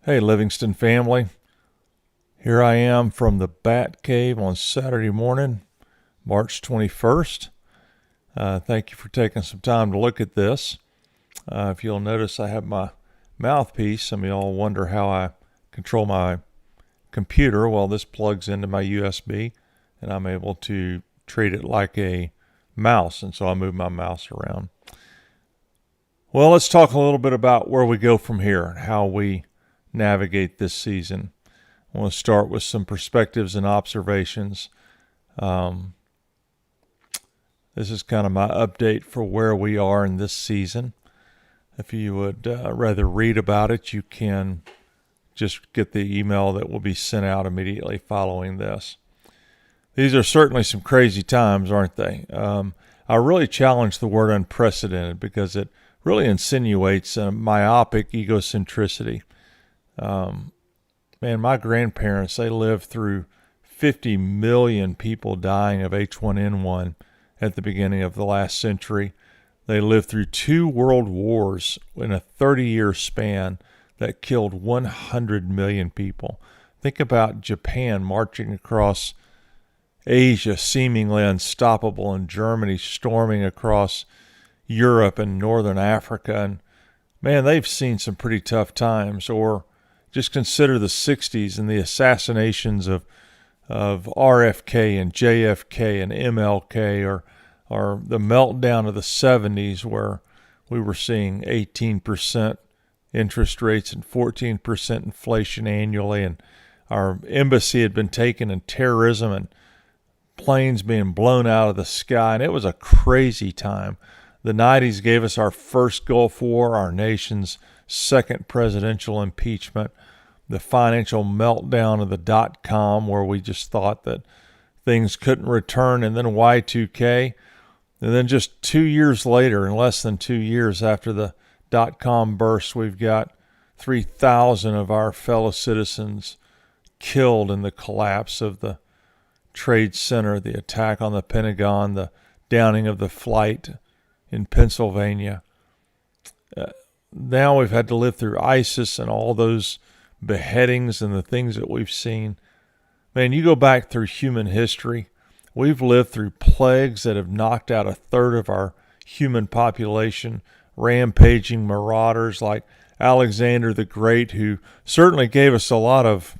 Hey, Livingston family. Here I am from the Bat Cave on Saturday morning, March 21st. Thank you for taking some time to look at this. If you'll notice, I have my mouthpiece. Some of y'all wonder how I control my computer. Well, this plugs into my USB, and I'm able to treat it like a mouse, and so I move my mouse around. Well, let's talk a little bit about where we go from here and how we navigate this season. I want to start with some perspectives and observations. This is kind of my update for where we are in this season. If you would rather read about it, you can just get the email that will be sent out immediately following this. These are certainly some crazy times, aren't they? I really challenge the word unprecedented because it really insinuates a myopic egocentricity. Man, my grandparents, they lived through 50 million people dying of H1N1 at the beginning of the last century. They lived through 2 world wars in a 30-year span that killed 100 million people. Think about Japan marching across Asia, seemingly unstoppable, and Germany storming across Europe and northern Africa. And man, they've seen some pretty tough times. Or just consider the 60s and the assassinations of RFK and JFK and MLK, or the meltdown of the 70s where we were seeing 18% interest rates and 14% inflation annually, and our embassy had been taken, and terrorism and planes being blown out of the sky, and it was a crazy time. The 90s gave us our first Gulf War, our nation's second presidential impeachment, the financial meltdown of the dot-com where we just thought that things couldn't return, and then Y2K. And then just 2 years later, in less than 2 years after the dot-com burst, we've got 3,000 of our fellow citizens killed in the collapse of the Trade Center, the attack on the Pentagon, the downing of the flight in Pennsylvania. Now we've had to live through ISIS and all those beheadings and the things that we've seen. Man, you go back through human history, we've lived through plagues that have knocked out a third of our human population, rampaging marauders like Alexander the Great, who certainly gave us a lot of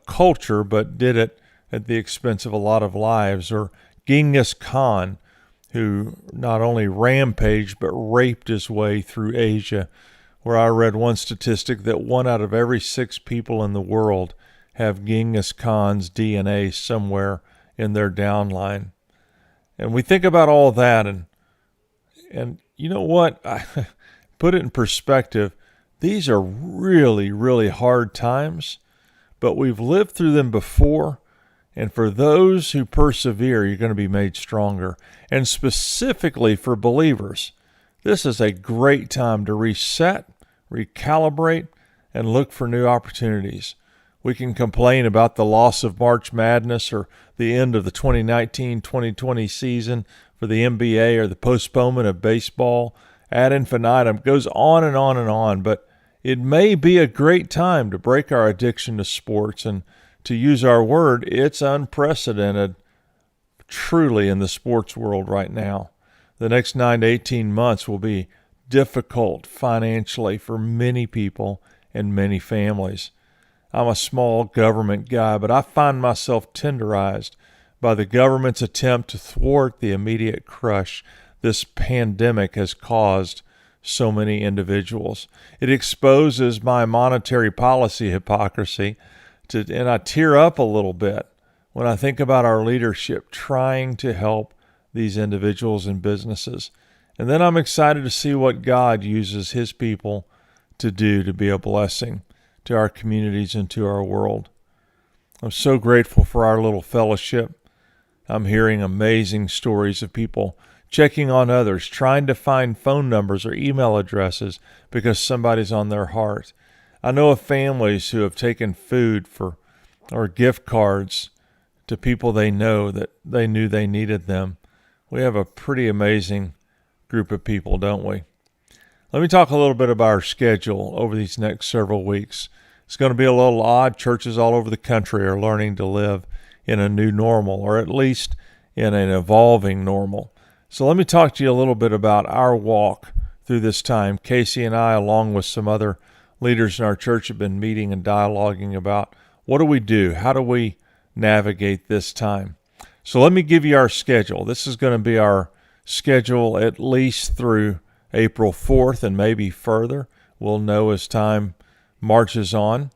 culture, but did it at the expense of a lot of lives. Or Genghis Khan, who not only rampaged but raped his way through Asia, where I read one statistic that 1 out of every 6 people in the world have Genghis Khan's DNA somewhere in their downline. And we think about all that, and you know what? I put it in perspective. These are really, really hard times, but we've lived through them before. And for those who persevere, you're going to be made stronger. And specifically for believers, this is a great time to reset, recalibrate, and look for new opportunities. We can complain about the loss of March Madness or the end of the 2019-2020 season for the NBA or the postponement of baseball ad infinitum. It goes on and on and on. But it may be a great time to break our addiction to sports, and to use our word, it's unprecedented truly in the sports world right now. The next 9 to 18 months will be difficult financially for many people and many families. I'm a small government guy, but I find myself tenderized by the government's attempt to thwart the immediate crush this pandemic has caused so many individuals. It exposes my monetary policy hypocrisy, and I tear up a little bit when I think about our leadership trying to help these individuals and businesses. And then I'm excited to see what God uses his people to do to be a blessing to our communities and to our world. I'm so grateful for our little fellowship. I'm hearing amazing stories of people checking on others, trying to find phone numbers or email addresses because somebody's on their heart. I know of families who have taken food or gift cards to people they know that they knew they needed them. We have a pretty amazing group of people, don't we? Let me talk a little bit about our schedule over these next several weeks. It's going to be a little odd. Churches all over the country are learning to live in a new normal, or at least in an evolving normal. So let me talk to you a little bit about our walk through this time. Casey and I, along with some other leaders in our church, have been meeting and dialoguing about what do we do? How do we navigate this time? So let me give you our schedule. This is going to be our schedule at least through April 4th and maybe further. We'll know as time marches on.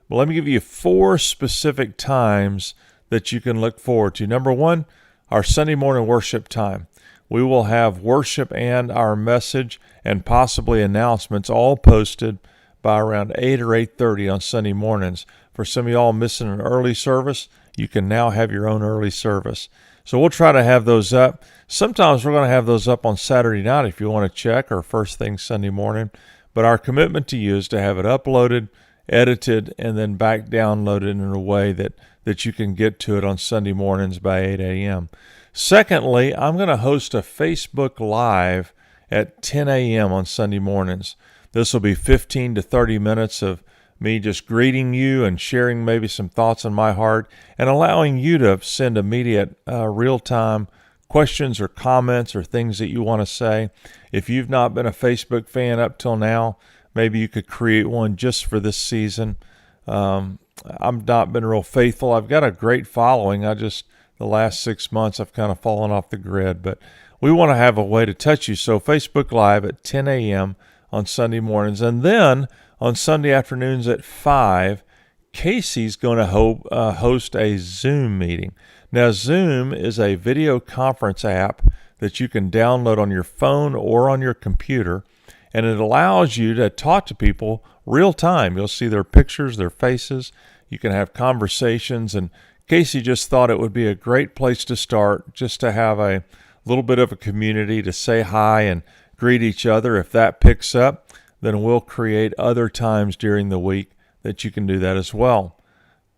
But let me give you 4 specific times that you can look forward to. Number 1, our Sunday morning worship time. We will have worship and our message and possibly announcements all posted by around 8 or 8:30 on Sunday mornings. For some of y'all missing an early service, you can now have your own early service. So we'll try to have those up. Sometimes we're going to have those up on Saturday night if you want to check, or first thing Sunday morning. But our commitment to you is to have it uploaded, edited, and then back downloaded in a way that you can get to it on Sunday mornings by 8 a.m. Secondly, I'm going to host a Facebook Live at 10 a.m. on Sunday mornings. This will be 15 to 30 minutes of me just greeting you and sharing maybe some thoughts on my heart and allowing you to send immediate real-time questions or comments or things that you want to say. If you've not been a Facebook fan up till now, maybe you could create one just for this season. I've not been real faithful. I've got a great following. The last 6 months I've kind of fallen off the grid, but we want to have a way to touch you. So Facebook Live at 10 a.m. on Sunday mornings. And then on Sunday afternoons at 5, Casey's going to host a Zoom meeting. Now, Zoom is a video conference app that you can download on your phone or on your computer, and it allows you to talk to people real time. You'll see their pictures, their faces. You can have conversations, and Casey just thought it would be a great place to start, just to have a little bit of a community to say hi and greet each other. If that picks up, then we'll create other times during the week that you can do that as well.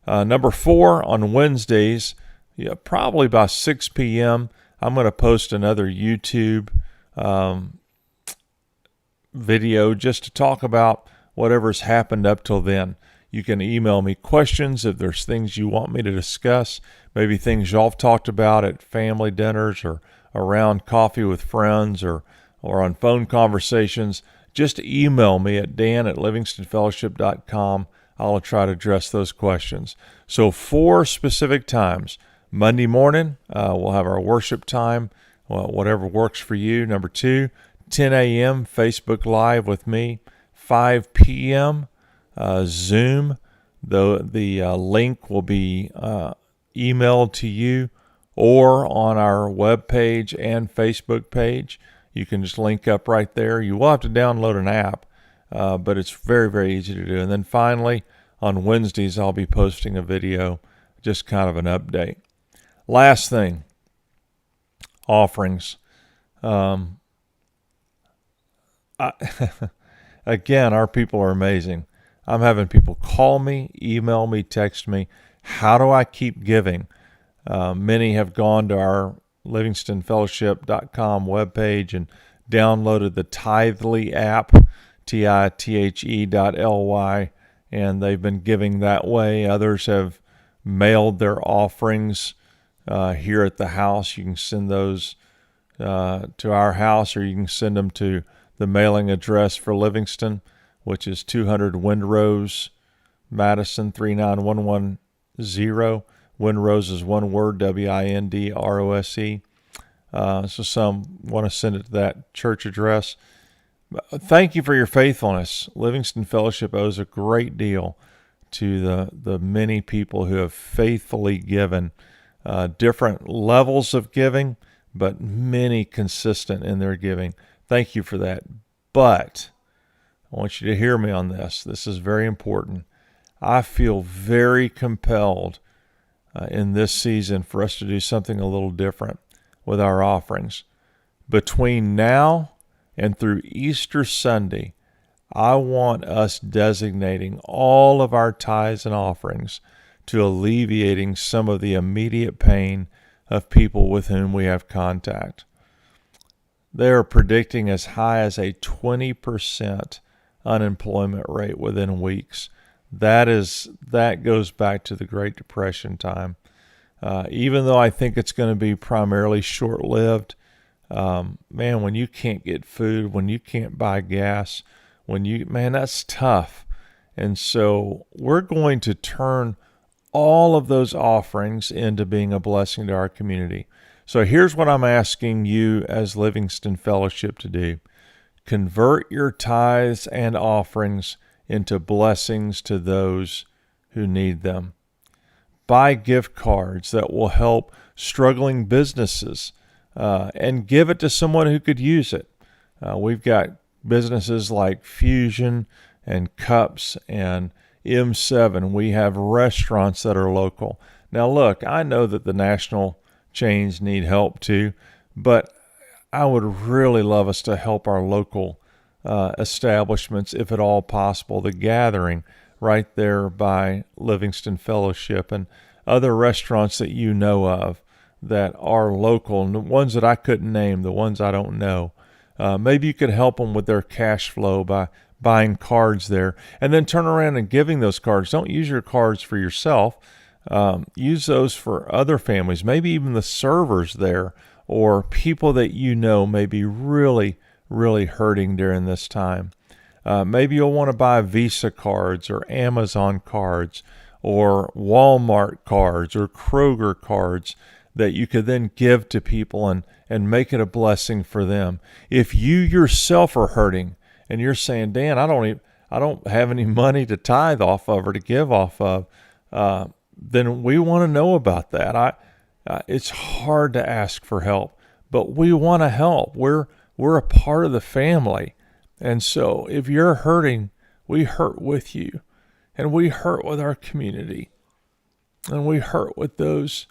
Number 4, on Wednesdays, probably by 6 p.m., I'm going to post another YouTube video just to talk about whatever's happened up till then. You can email me questions if there's things you want me to discuss, maybe things y'all have talked about at family dinners or around coffee with friends or on phone conversations. Just email me at dan@livingstonfellowship.com. I'll try to address those questions. So 4 specific times. Monday morning, we'll have our worship time, whatever works for you. Number 2, 10 a.m., Facebook Live with me. 5 p.m., Zoom. The link will be emailed to you or on our webpage and Facebook page. You can just link up right there. You will have to download an app, but it's very, very easy to do. And then finally, on Wednesdays, I'll be posting a video, just kind of an update. Last thing, offerings. Again, our people are amazing. I'm having people call me, email me, text me. How do I keep giving? Many have gone to our livingstonfellowship.com webpage and downloaded the Tithely app, TITHE.ly, and they've been giving that way. Others have mailed their offerings here at the house. You can send those to our house, or you can send them to the mailing address for Livingston, which is 200 Windrose, Madison 39110. Windrose is one word, WINDROSE. So some want to send it to that church address. Thank you for your faithfulness. Livingston Fellowship owes a great deal to the many people who have faithfully given, different levels of giving, but many consistent in their giving. Thank you for that. But I want you to hear me on this. This is very important. I feel very compelled in this season for us to do something a little different with our offerings. Between now and through Easter Sunday, I want us designating all of our tithes and offerings to alleviating some of the immediate pain of people with whom we have contact. they are predicting as high as a 20% unemployment rate within weeks. That goes back to the Great Depression time. Even though I think it's going to be primarily short-lived, man, when you can't get food, when you can't buy gas, man, that's tough. And so we're going to turn all of those offerings into being a blessing to our community. So here's what I'm asking you as Livingston Fellowship to do. Convert your tithes and offerings into blessings to those who need them. Buy gift cards that will help struggling businesses and give it to someone who could use it. We've got businesses like Fusion and Cups and M7. We have restaurants that are local. Now, look, I know that the national chains need help too, but I would really love us to help our local establishments, if at all possible. The Gathering right there by Livingston Fellowship and other restaurants that you know of that are local, and the ones that I couldn't name, the ones I don't know. Maybe you could help them with their cash flow by buying cards there and then turn around and giving those cards. Don't use your cards for yourself. Use those for other families, maybe even the servers there or people that you know may be really, really hurting during this time. Maybe you'll want to buy Visa cards or Amazon cards or Walmart cards or Kroger cards that you could then give to people and make it a blessing for them. If you yourself are hurting and you're saying, Dan, I don't have any money to tithe off of or to give off of, then we want to know about that. It's hard to ask for help, but we want to help. We're a part of the family. And so if you're hurting, we hurt with you, and we hurt with our community, and we hurt with those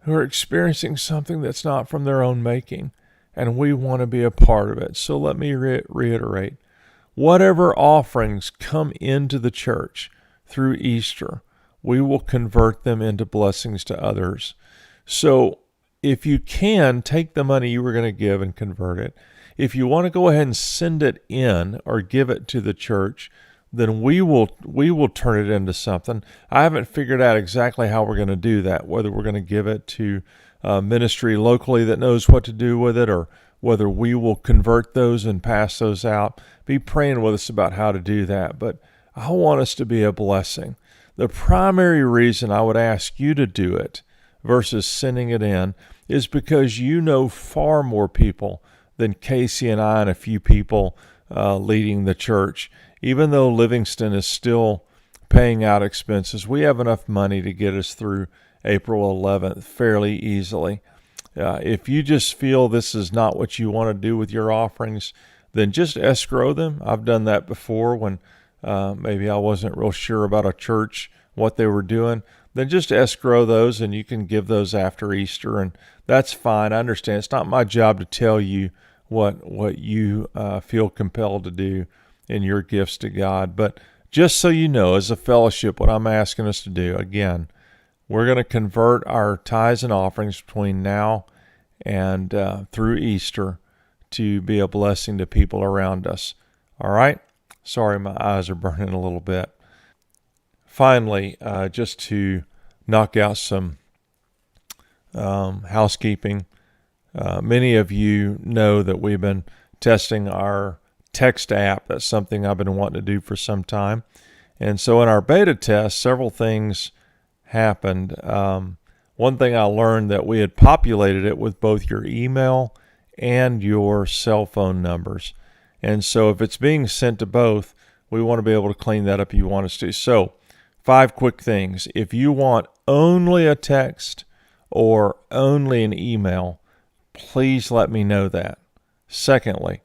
who are experiencing something that's not from their own making, and we want to be a part of it. So let me reiterate, whatever offerings come into the church through Easter, we will convert them into blessings to others. So if you can, take the money you were going to give and convert it. If you want to go ahead and send it in or give it to the church, then we will turn it into something. I haven't figured out exactly how we're going to do that, whether we're going to give it to a ministry locally that knows what to do with it, or whether we will convert those and pass those out. Be praying with us about how to do that. But I want us to be a blessing. The primary reason I would ask you to do it versus sending it in is because you know far more people than Casey and I and a few people leading the church. Even though Livingston is still paying out expenses, we have enough money to get us through April 11th fairly easily. If you just feel this is not what you want to do with your offerings, then just escrow them. I've done that before when maybe I wasn't real sure about a church, what they were doing. Then just escrow those, and you can give those after Easter, and that's fine. I understand. It's not my job to tell you what you feel compelled to do in your gifts to God. But just so you know, as a fellowship, what I'm asking us to do, again, we're going to convert our tithes and offerings between now and through Easter to be a blessing to people around us. All right? Sorry, my eyes are burning a little bit. Finally, just to knock out some housekeeping, many of you know that we've been testing our text app. That's something I've been wanting to do for some time. And so in our beta test, several things happened. One thing I learned that we had populated it with both your email and your cell phone numbers. And so if it's being sent to both, we want to be able to clean that up if you want us to. So 5 quick things. If you want only a text or only an email, please let me know that. Secondly,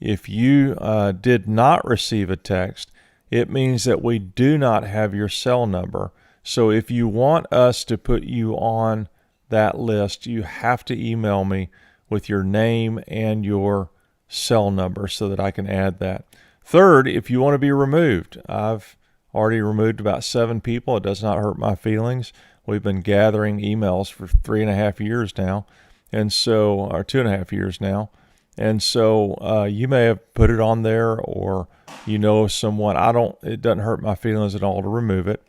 if you did not receive a text, it means that we do not have your cell number. So if you want us to put you on that list, you have to email me with your name and your cell number so that I can add that. Third, if you want to be removed, I've already removed about 7 people. It does not hurt my feelings. We've been gathering emails for 3.5 years now, and so, or 2.5 years now. And so you may have put it on there, or you know of someone. It doesn't hurt my feelings at all to remove it.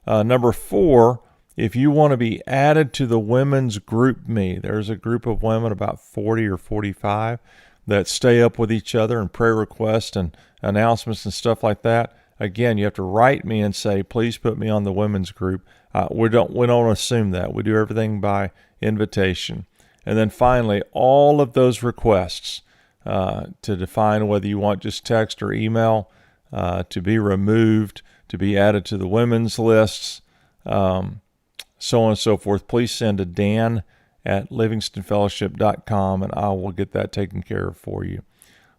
Number 4, if you want to be added to the women's group me, there's a group of women, about 40 or 45, that stay up with each other and prayer requests and announcements and stuff like that. Again, you have to write me and say, please put me on the women's group. We don't assume that. We do everything by invitation. And then finally, all of those requests to define whether you want just text or email to be removed, to be added to the women's lists, so on and so forth, please send to dan@livingstonfellowship.com, and I will get that taken care of for you.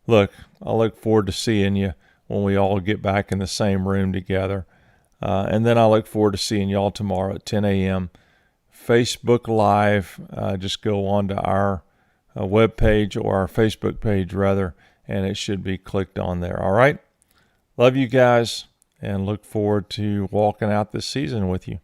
Look, I look forward to seeing you when we all get back in the same room together. And then I look forward to seeing y'all tomorrow at 10 a.m. Facebook Live. Just go on to our webpage, or our Facebook page, rather, and it should be clicked on there. All right? Love you guys, and look forward to walking out this season with you.